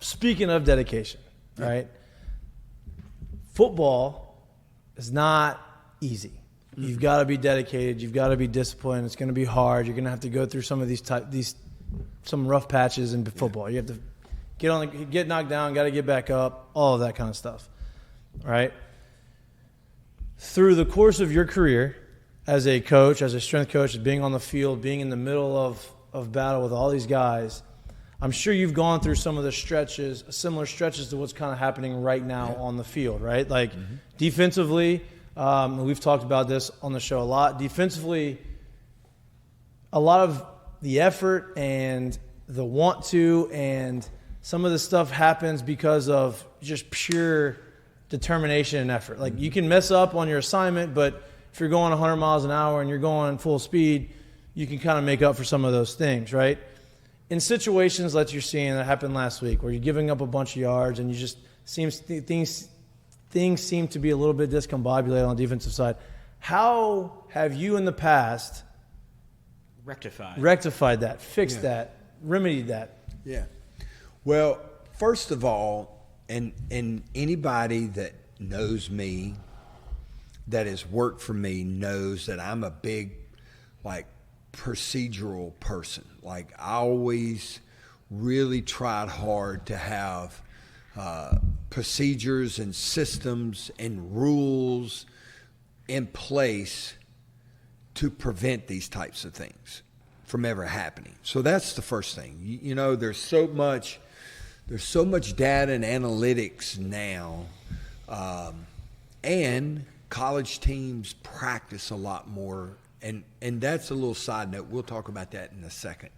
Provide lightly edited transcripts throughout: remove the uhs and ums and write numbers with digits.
Speaking of dedication, right? Football is not easy. You've got to be dedicated. You've got to be disciplined. It's going to be hard. You're going to have to go through some of some rough patches in football. You have to get knocked down, got to get back up, all of that kind of stuff, right? Through the course of your career as a coach, as a strength coach, being on the field, being in the middle of battle with all these guys, I'm sure you've gone through some of the stretches, similar stretches to what's kind of happening right now on the field, right? Like defensively, we've talked about this on the show a lot. Defensively, a lot of the effort and the want to and some of the stuff happens because of just pure determination and effort. Like you can mess up on your assignment, but if you're going 100 miles an hour and you're going full speed, you can kind of make up for some of those things, right? In situations that you're seeing that happened last week where you're giving up a bunch of yards and you just things seem to be a little bit discombobulated on the defensive side, how have you in the past rectified that, fixed that, remedied that? Yeah. Well, first of all, and anybody that knows me, that has worked for me, knows that I'm a big, procedural person. Like, I always really tried hard to have procedures and systems and rules in place to prevent these types of things from ever happening. So that's the first thing. You know, there's so much data and analytics now, and college teams practice a lot more, and that's a little side note. We'll talk about that in a second.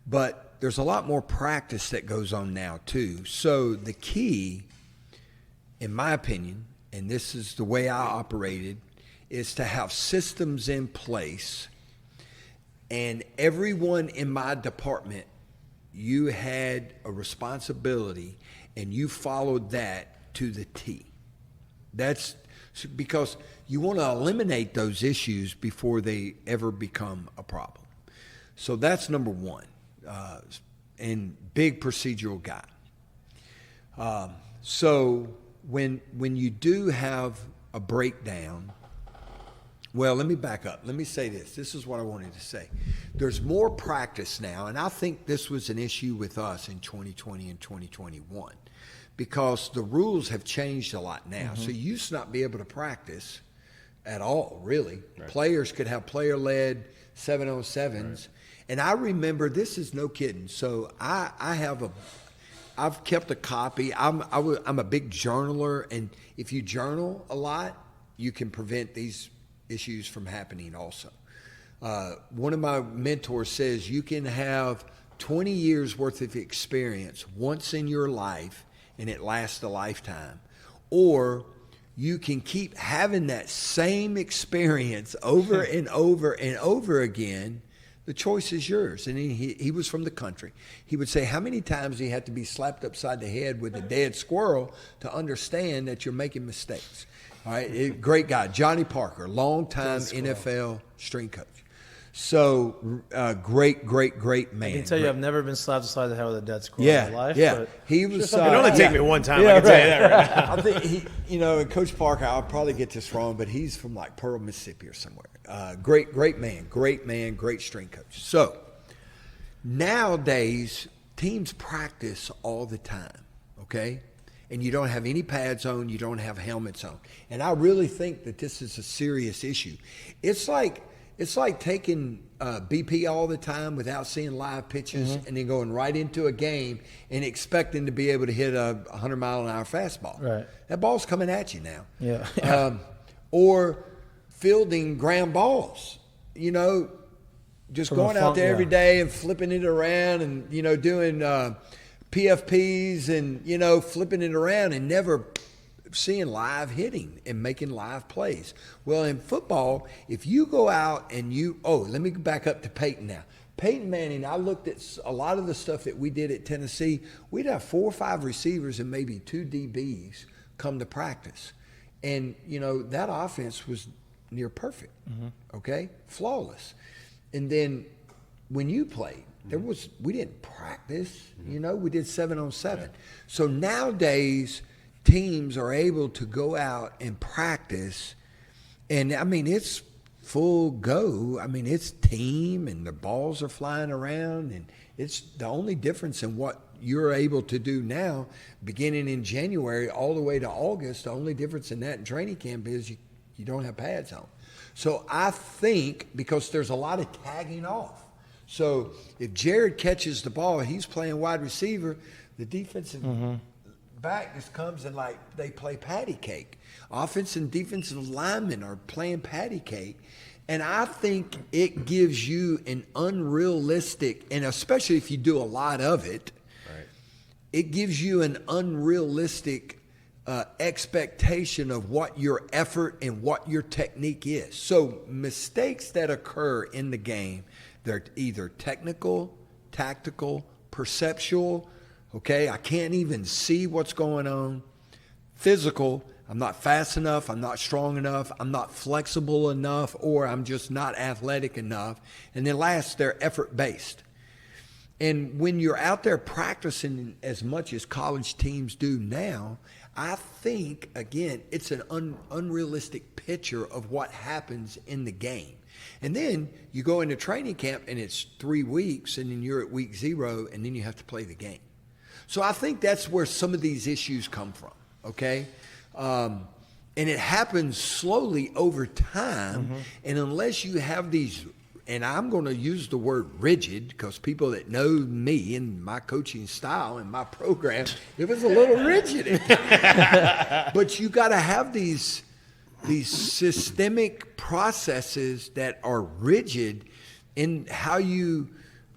But there's a lot more practice that goes on now too. So the key, in my opinion, and this is the way I operated, is to have systems in place, and everyone in my department, you had a responsibility and you followed that to the T. That's because you want to eliminate those issues before they ever become a problem. So that's number one, and big procedural guy. So when you do have a breakdown, well, let me back up. Let me say this. This is what I wanted to say. There's more practice now, and I think this was an issue with us in 2020 and 2021 because the rules have changed a lot now. So you used to not be able to practice at all, really. Right. Players could have player-led 7-on-7s. Right. And I remember, this is no kidding. So I've kept a copy. I'm a big journaler, and if you journal a lot, you can prevent these issues from happening also. One of my mentors says you can have 20 years worth of experience once in your life and it lasts a lifetime, or you can keep having that same experience over and over and over again. The choice is yours. And he was from the country. He would say, how many times do you have to be slapped upside the head with a dead squirrel to understand that you're making mistakes? All right, great guy, Johnny Parker, longtime NFL strength coach. So great man. I can tell you, I've never been slapped aside the head with a dead squirrel in my life. Yeah, but he was. It only take me one time. I can tell you that right now. I think and Coach Parker, I'll probably get this wrong, but he's from like Pearl, Mississippi, or somewhere. Great man, great strength coach. So nowadays, teams practice all the time. Okay. And you don't have any pads on, you don't have helmets on. And I really think that this is a serious issue. It's like taking BP all the time without seeing live pitches and then going right into a game and expecting to be able to hit a 100-mile-an-hour fastball. Right. That ball's coming at you now. Yeah. Or fielding ground balls, just from going out there every day and flipping it around and, doing PFPs and, flipping it around and never seeing live hitting and making live plays. Well, in football, if you go out and let me back up to Peyton now. Peyton Manning, I looked at a lot of the stuff that we did at Tennessee. We'd have 4 or 5 receivers and maybe 2 DBs come to practice. And, that offense was near perfect, okay? Flawless. And then when you played, We didn't practice, we did 7-on-7. Right. So nowadays, teams are able to go out and practice, and I mean, it's full go. I mean, it's team, and the balls are flying around, and it's the only difference in what you're able to do now, beginning in January all the way to August. The only difference in that in training camp is you don't have pads on. So I think because there's a lot of tagging off. So if Jared catches the ball, he's playing wide receiver, the defensive back just comes and like they play patty cake. Offensive and defensive linemen are playing patty cake. And I think it gives you an unrealistic, and especially if you do a lot of it, right, it gives you an unrealistic expectation of what your effort and what your technique is. So mistakes that occur in the game, they're either technical, tactical, perceptual. Okay, I can't even see what's going on. Physical, I'm not fast enough, I'm not strong enough, I'm not flexible enough, or I'm just not athletic enough. And then last, they're effort-based. And when you're out there practicing as much as college teams do now, I think, again, it's an unrealistic picture of what happens in the game. And then you go into training camp and it's 3 weeks, and then you're at week 0, and then you have to play the game. So I think that's where some of these issues come from, okay? And it happens slowly over time, and unless you have these, and I'm going to use the word rigid because people that know me and my coaching style and my program, it was a little rigid at times. But you got to have these systemic processes that are rigid in how you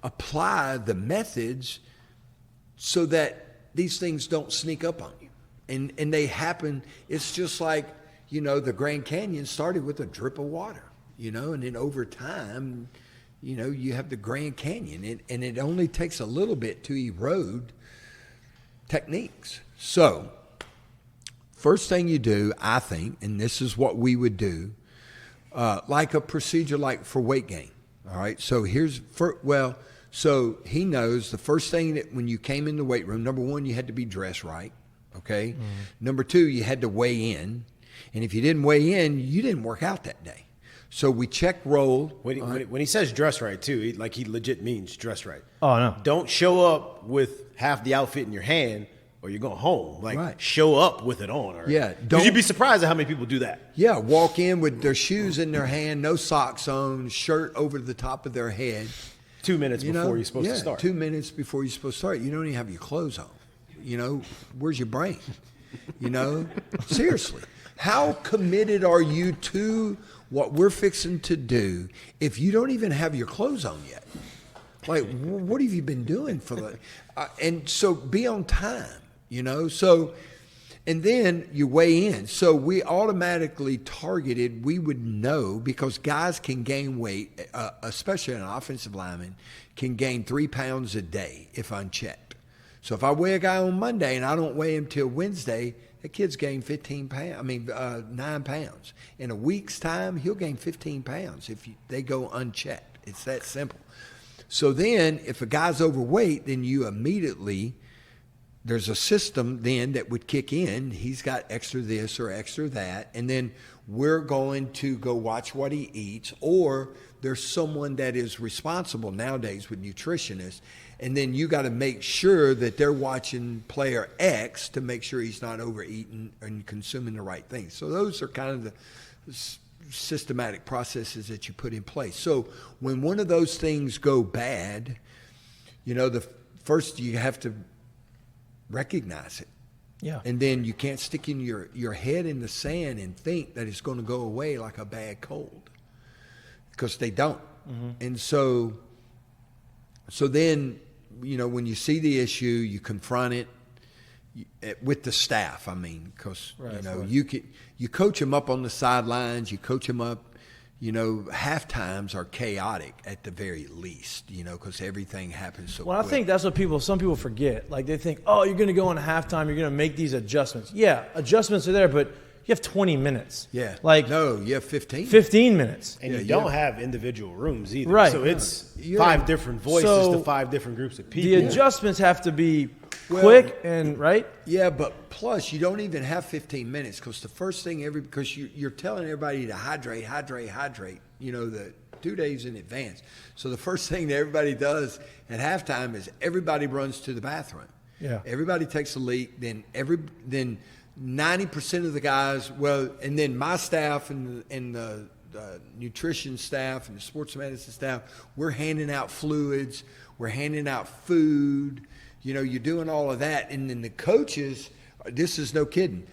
apply the methods so that these things don't sneak up on you. And they happen. It's just like, the Grand Canyon started with a drip of water, and then over time, you have the Grand Canyon. And it only takes a little bit to erode techniques. So first thing you do, I think, and this is what we would do, like a procedure like for weight gain. All right, so so he knows the first thing that when you came in the weight room, number one, you had to be dressed right, okay? Number two, you had to weigh in. And if you didn't weigh in, you didn't work out that day. So we check roll. When he says dress right, too, he legit means dress right. Oh, no. Don't show up with half the outfit in your hand or you're going home. Right. Show up with it on. Right? Yeah. Because you'd be surprised at how many people do that. Yeah, walk in with their shoes in their hand, no socks on, shirt over the top of their head. 2 minutes before you're supposed to start. 2 minutes before you're supposed to start. You don't even have your clothes on. Where's your brain? Seriously. How committed are you to what we're fixing to do if you don't even have your clothes on yet? Like, what have you been doing for the and so be on time, So, and then you weigh in. So we automatically targeted, we would know, because guys can gain weight, especially an offensive lineman, can gain 3 pounds a day if unchecked. So if I weigh a guy on Monday and I don't weigh him till Wednesday, that kid's gained 9 pounds. In a week's time, he'll gain 15 pounds if they go unchecked. It's that simple. So then if a guy's overweight, then you immediately, there's a system then that would kick in. He's got extra this or extra that, and then we're going to go watch what he eats, or there's someone that is responsible nowadays with nutritionists, and then you got to make sure that they're watching player X to make sure he's not overeating and consuming the right things. So those are kind of the systematic processes that you put in place. So when one of those things go bad, the first you have to recognize it. Yeah. And then you can't stick in your head in the sand and think that it's going to go away like a bad cold, because they don't. And so then, when you see the issue, you confront it with the staff. Because you coach them up on the sidelines, you coach them up. Half times are chaotic at the very least, because everything happens so quick. I think that's what some people forget. Like, they think, oh, you're going to go in halftime, you're going to make these adjustments. Yeah, adjustments are there, but you have 20 minutes. Yeah. Like no, you have 15. 15 minutes. And you don't have individual rooms either. Right. So it's 5 different voices to 5 different groups of people. The adjustments have to be quick and right. Yeah, but plus you don't even have 15 minutes because the first thing because you're telling everybody to hydrate, the 2 days in advance. So the first thing that everybody does at halftime is everybody runs to the bathroom. Yeah. Everybody takes a leak. Then 90% of the guys, and then my staff and the nutrition staff and the sports medicine staff, we're handing out fluids, we're handing out food. You're doing all of that. And then the coaches, this is no kidding.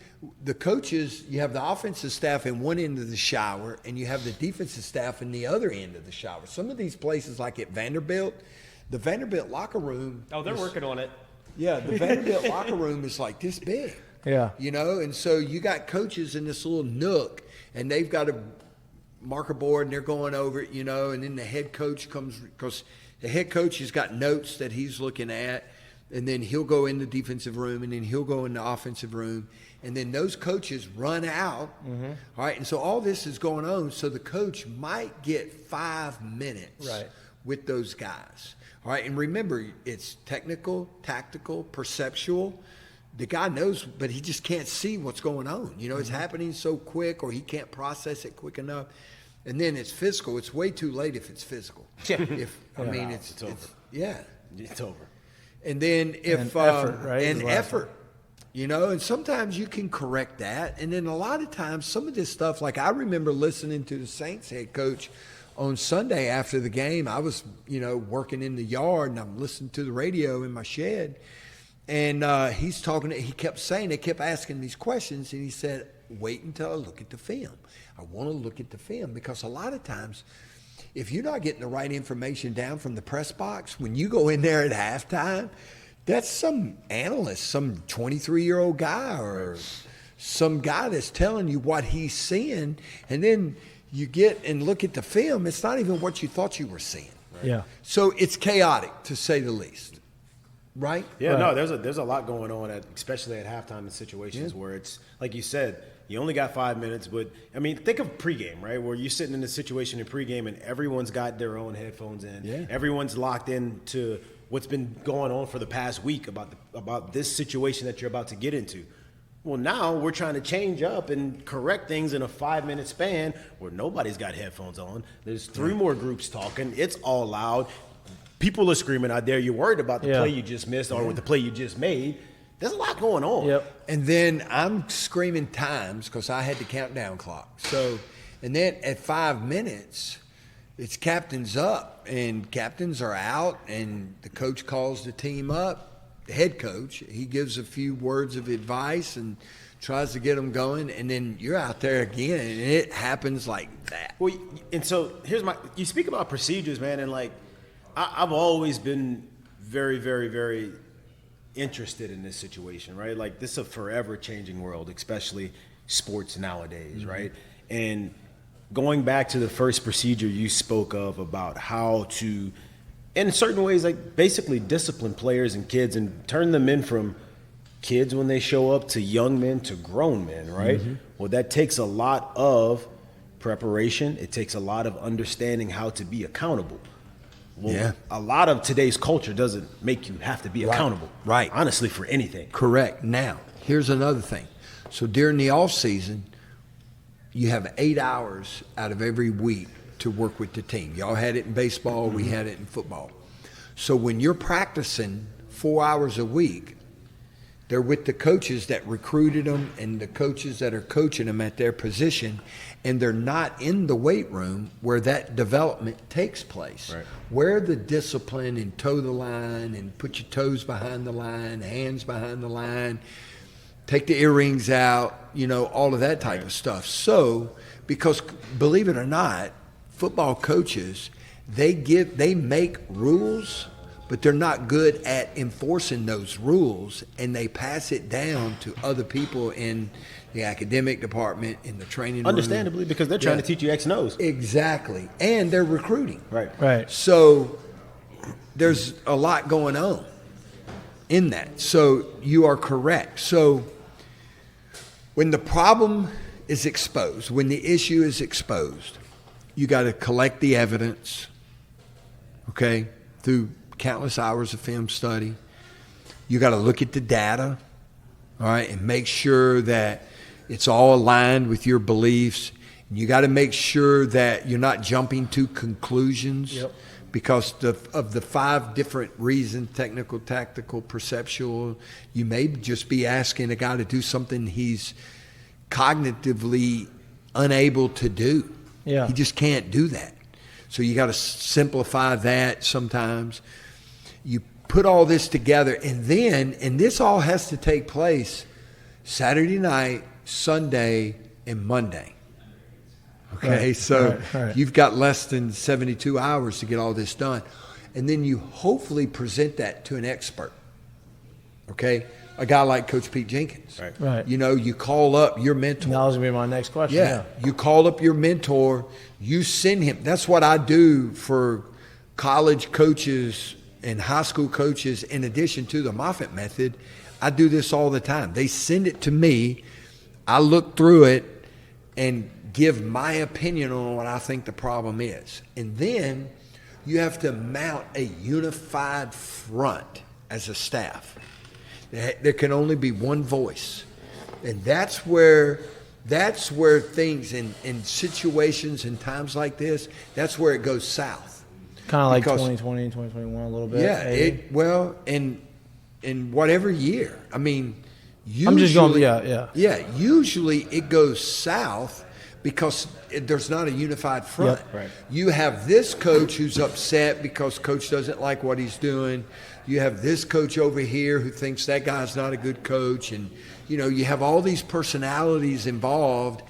The coaches, you have the offensive staff in one end of the shower and you have the defensive staff in the other end of the shower. Some of these places like at Vanderbilt, the Vanderbilt locker room. Oh, they're working on it. Yeah, the Vanderbilt locker room is like this big. Yeah. And so you got coaches in this little nook and they've got a marker board and they're going over it, and then the head coach comes because the head coach has got notes that he's looking at. And then he'll go in the defensive room, and then he'll go in the offensive room, and then those coaches run out. Mm-hmm. All right, and so all this is going on. So the coach might get 5 minutes with those guys. All right, and remember, it's technical, tactical, perceptual. The guy knows, but he just can't see what's going on. It's happening so quick, or he can't process it quick enough. And then it's physical. It's way too late if it's physical. Yeah. It's over. It's over. And then effort, right? Effort, and sometimes you can correct that. And then a lot of times some of this stuff, like I remember listening to the Saints head coach on Sunday after the game. I was, working in the yard and I'm listening to the radio in my shed. And he's talking, he kept saying, they kept asking these questions. And he said, wait until I look at the film. I want to look at the film because a lot of times, if you're not getting the right information down from the press box, when you go in there at halftime, that's some analyst, some 23-year-old guy or some guy that's telling you what he's seeing. And then you get and look at the film, it's not even what you thought you were seeing. Right? Yeah. So it's chaotic, to say the least. Right? Yeah, right. No, there's a lot going on, especially at halftime in situations where it's, like you said, you only got 5 minutes, but, think of pregame, right, where you're sitting in a situation in pregame and everyone's got their own headphones in. Yeah. Everyone's locked into what's been going on for the past week about this situation that you're about to get into. Well, now we're trying to change up and correct things in a 5-minute span where nobody's got headphones on. There's 3 more groups talking. It's all loud. People are screaming out there. You're worried about the play you just missed or with the play you just made. There's a lot going on. Yep. And then I'm screaming times because I had the countdown clock. So, and then at 5 minutes, it's captains up and captains are out and the coach calls the team up, the head coach. He gives a few words of advice and tries to get them going. And then you're out there again and it happens like that. Well, and so you speak about procedures, man. And I've always been very, very, very interested in this situation, right? Like, this is a forever changing world, especially sports nowadays, right? And going back to the first procedure you spoke of about how to, in certain ways, like basically discipline players and kids and turn them in from kids when they show up to young men to grown men, right? Well, that takes a lot of preparation. It takes a lot of understanding how to be accountable. Well, a lot of today's culture doesn't make you have to be accountable. Right. Honestly, for anything. Correct. Now, here's another thing. So during the off season, you have 8 hours out of every week to work with the team. Y'all had it in baseball. We had it in football. So when you're practicing 4 hours a week, they're with the coaches that recruited them and the coaches that are coaching them at their position, and they're not in the weight room where that development takes place. Right. Where the discipline and toe the line and put your toes behind the line, hands behind the line, take the earrings out, all of that type of stuff. So, because believe it or not, football coaches, they make rules, but they're not good at enforcing those rules, and they pass it down to other people in the academic department, in the training room. Understandably, because they're trying to teach you X and O's. Exactly. And they're recruiting. Right. So there's a lot going on in that. So you are correct. So when the problem is exposed, when the issue is exposed, you got to collect the evidence, okay, through countless hours of film study. You got to look at the data, all right, and make sure that it's all aligned with your beliefs. You got to make sure that you're not jumping to conclusions because of the 5 different reasons, technical, tactical, perceptual. You may just be asking a guy to do something he's cognitively unable to do. Yeah. He just can't do that. So you got to simplify that sometimes. You put all this together, and this all has to take place Saturday night, Sunday, and Monday. Okay, Right. so Right. you've got less than 72 hours to get all this done. And then you hopefully present that to an expert. Okay? A guy like Coach Pete Jenkins. Right. You know, you call up your mentor. That was going to be my next question. Yeah. You call up your mentor, you send him. That's what I do for college coaches and high school coaches in addition to the Moffitt method. I do this all the time. They send it to me. I look through it and give my opinion on what I think the problem is. And then you have to mount a unified front as a staff. There can only be one voice. And that's where things in situations and times like this, that's where it goes south. Kind of like Because- 2020, 2021 a little bit. Yeah, maybe. in whatever year. I mean, usually, I'm just going, yeah. Yeah, usually it goes south because there's not a unified front. Yep. Right. You have this coach who's upset because coach doesn't like what he's doing. You have this coach over here who thinks that guy's not a good coach. And, you know, you have all these personalities involved.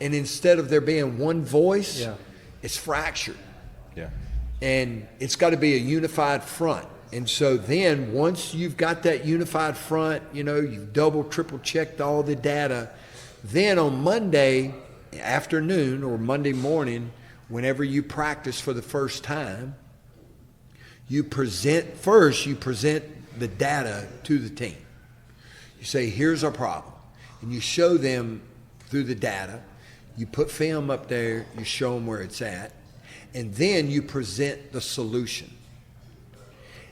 And instead of there being one voice, it's fractured. Yeah. And it's got to be a unified front. And so then once you've got that unified front, you know, you've double, triple checked all the data, then on Monday afternoon or Monday morning, whenever you practice for the first time, you present the data to the team. You say, here's our problem. And you show them through the data. You put film up there, you show them where it's at. And then you present the solution.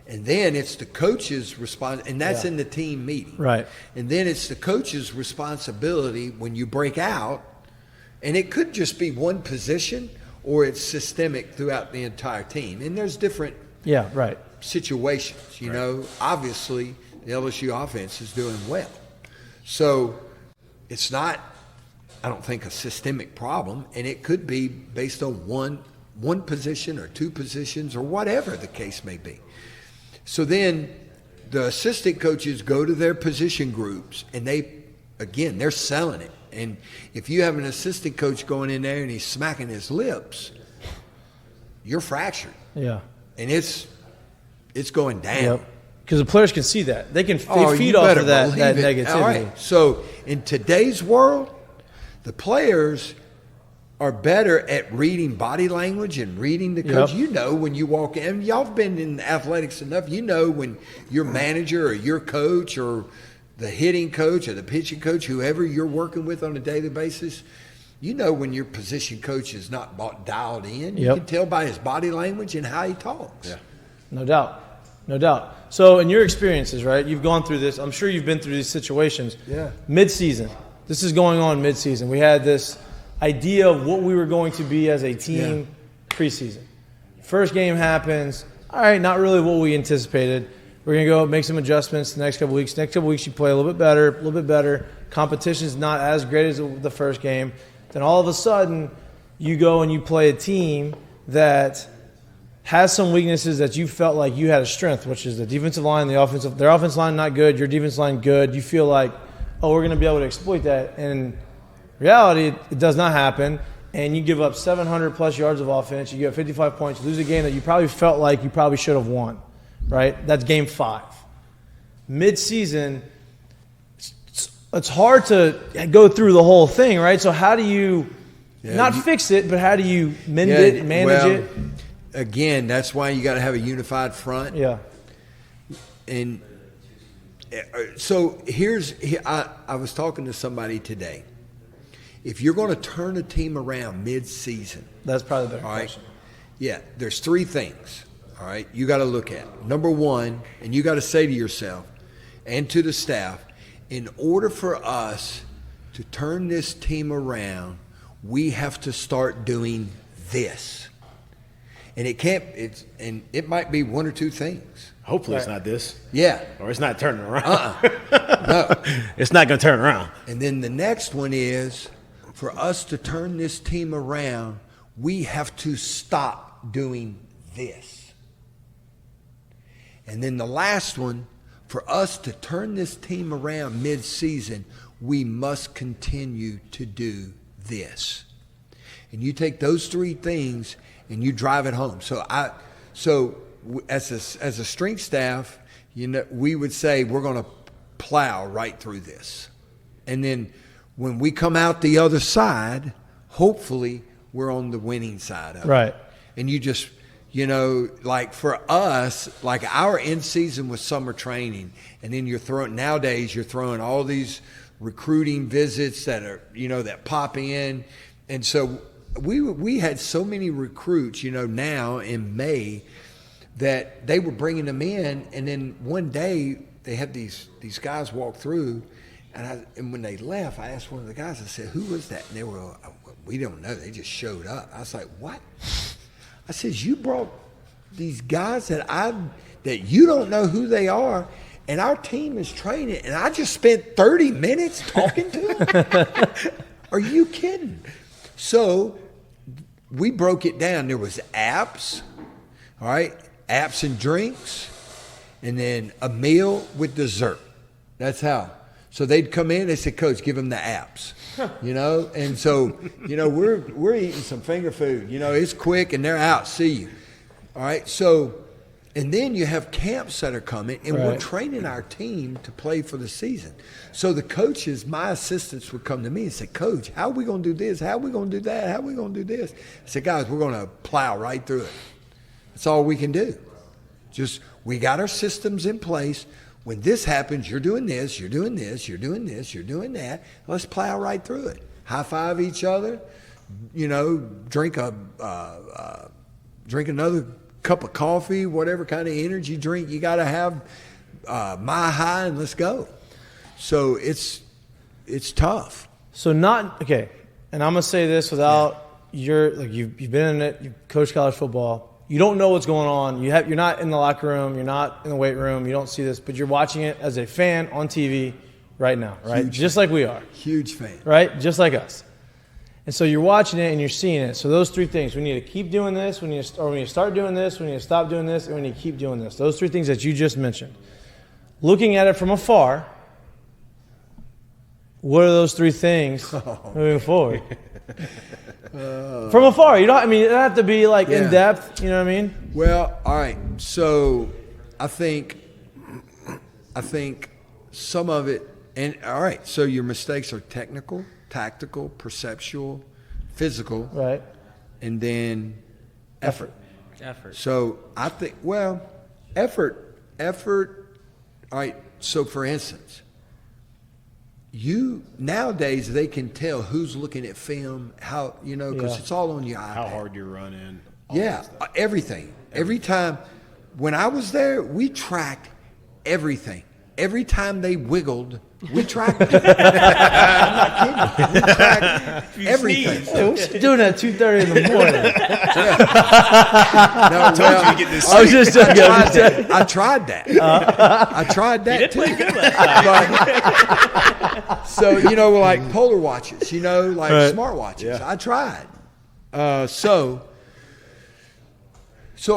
And then it's the coach's response, and that's in the team meeting. Right. And then it's the coach's responsibility when you break out, and it could just be one position or it's systemic throughout the entire team. And there's different situations, you know. Obviously, the LSU offense is doing well. So it's not, I don't think, a systemic problem, and it could be based on one position or 2 positions or whatever the case may be. So then the assistant coaches go to their position groups, and they're selling it. And if you have an assistant coach going in there and he's smacking his lips, you're fractured. Yeah. And it's going down. Yep. Because the players can see that. They feed you off better of that believe it. negativity. All right. So in today's world, the players are better at reading body language and reading the coach. Yep. You know when you walk in, y'all have been in athletics enough, you know when your manager or your coach or the hitting coach or the pitching coach, whoever you're working with on a daily basis, you know when your position coach is not dialed in. You can tell by his body language and how he talks. Yeah. No doubt. So in your experiences, right, you've gone through this. I'm sure you've been through these situations. Yeah. Mid-season. This is going on mid-season. We had this idea of what we were going to be as a team preseason. First game happens. All right, not really what we anticipated. We're going to go make some adjustments the next couple weeks. Next couple weeks, you play a little bit better. Competition's not as great as the first game. Then all of a sudden, you go and you play a team that has some weaknesses that you felt like you had a strength, which is the defensive line, their offensive line not good, your defensive line good. You feel like, we're going to be able to exploit that. And in reality, it does not happen. And you give up 700-plus yards of offense. You get 55 points. You lose a game that you probably felt like you probably should have won. Right? That's game 5. Mid-season, it's hard to go through the whole thing, right? So how do you fix it, but how do you mend it, manage it? Again, that's why you got to have a unified front. Yeah. And so I was talking to somebody today, if you're going to turn a team around mid-season, That's probably the better all right, question. yeah, there's 3 things, all right, you got to look at. Number one, and you got to say to yourself and to the staff, in order for us to turn this team around, we have to start doing this. And it might be 1 or 2 things. Hopefully it's not this. Yeah. Or it's not turning around. No. It's not going to turn around. And then the next one is, for us to turn this team around, we have to stop doing this. And then the last one, for us to turn this team around mid-season, we must continue to do this. And you take those 3 things and you drive it home. So as a strength staff, we would say we're going to plow right through this. And then when we come out the other side, hopefully we're on the winning side of it. Right. And you just, like for us, like our end season was summer training. And then nowadays you're throwing all these recruiting visits that are, that pop in. And so we had so many recruits, now in May, that they were bringing them in, and then one day they had these guys walk through, and when they left, I asked one of the guys, I said, "Who was that?" And they were, "We don't know. They just showed up." I was like, "What?" I said, "You brought these guys that you don't know who they are, and our team is training, and I just spent 30 minutes talking to them? Are you kidding?" So we broke it down. There was apps, all right, apps and drinks, and then a meal with dessert. That's how. So they'd come in, they said, "Coach, give them the apps," and so, we're eating some finger food, it's quick and they're out, see you. All right. So, and then you have camps that are coming, and we're training our team to play for the season. So the coaches, my assistants would come to me and say, "Coach, how are we going to do this? How are we going to do that? How are we going to do this?" I said, "Guys, we're going to plow right through it. That's all we can do. Just, we got our systems in place. When this happens, you're doing this, you're doing this, you're doing this, you're doing that. Let's plow right through it. High five each other, drink another cup of coffee, whatever kind of energy drink you got to have, my high, and let's go." So it's tough. So and I'm gonna say this without you've been in it, you've coached college football. You don't know what's going on. You're not in the locker room. You're not in the weight room. You don't see this, but you're watching it as a fan on TV right now, right? Just like we are. Huge fan. Right? Just like us. And so you're watching it and you're seeing it. So those 3 things. We need to keep doing this. We need to start doing this. We need to stop doing this. And we need to keep doing this. Those 3 things that you just mentioned. Looking at it from afar, what are those 3 things moving forward? From afar, it doesn't have to be in depth, you know what I mean? Well, all right. So I think some of it, and all right, so your mistakes are technical, tactical, perceptual, physical, Right. and then effort. Effort. So I think, effort, all right, so for instance, nowadays they can tell who's looking at film, how, because it's all on your iPad. How hard you're running. Everything. Every time, when I was there, we tracked everything. Every time they wiggled, we tracked it. I'm not kidding. We tracked everything. Hey, what's you doing at 2:30 in the morning? No, well, you get this I was just joking. I tried that. I tried that too. But, so, like polar watches, smart watches. Yeah. I tried. So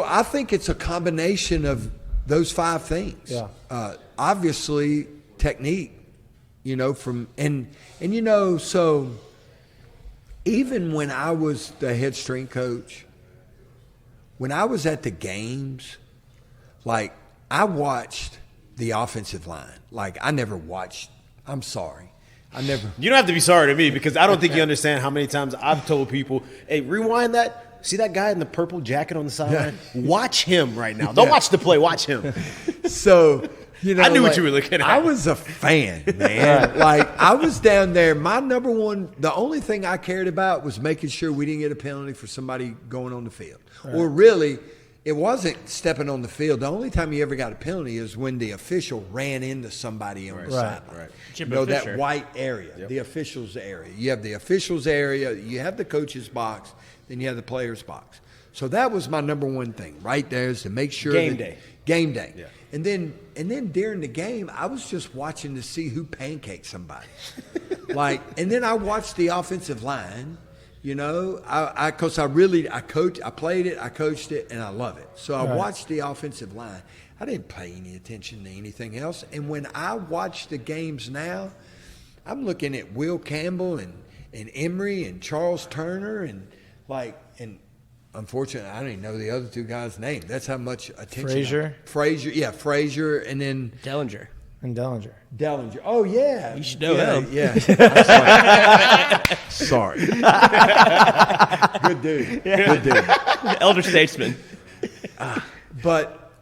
I think it's a combination of those 5 things. Yeah. Obviously, technique, so even when I was the head strength coach, when I was at the games, I watched the offensive line. I never watched. I'm sorry. You don't have to be sorry to me, because I don't think you understand how many times I've told people, "Hey, rewind that. See that guy in the purple jacket on the sideline? Watch him right now. Don't watch the play. Watch him." So You know, I knew what you were looking at. I was a fan, man. Like, I was down there. My number one, the only thing I cared about was making sure we didn't get a penalty for somebody going on the field. Or really, it wasn't stepping on the field. The only time you ever got a penalty is when the official ran into somebody on the sideline. Right. You know, that white area, the officials area. You have the officials area, you have the coach's box, then you have the player's box. So that was my number one thing right there, is to make sure Game day. Yeah. And then during the game, I was just watching to see who pancaked somebody. And then I watched the offensive line. You know, I played it, I coached it, and I love it. So I watched the offensive line. I didn't pay any attention to anything else. And when I watch the games now, I'm looking at Will Campbell and Emery and Charles Turner and unfortunately, I don't even know the other two guys' names. That's how much attention. Frazier, and then Dellinger. And Dellinger. Oh, yeah. You should know him. Yeah. Sorry. Good dude. Good dude. Elder statesman. But,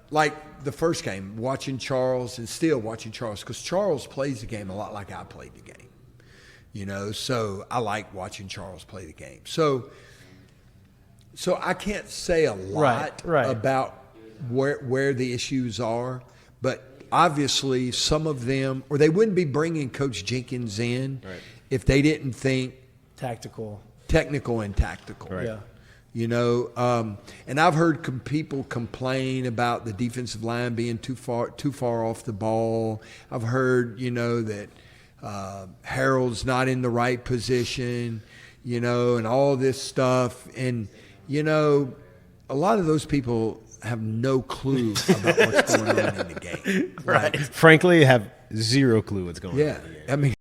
the first game, watching Charles, because Charles plays the game a lot like I played the game. You know, so I like watching Charles play the game. So I can't say a lot about where the issues are, but obviously some of them, or they wouldn't be bringing Coach Jenkins in if they didn't think technical and tactical. Right. Yeah. You know, and I've heard people complain about the defensive line being too far off the ball. I've heard, that Harold's not in the right position, and all this stuff. And, a lot of those people have no clue about what's going on in the game. Frankly, have zero clue what's going on. Yeah. I mean,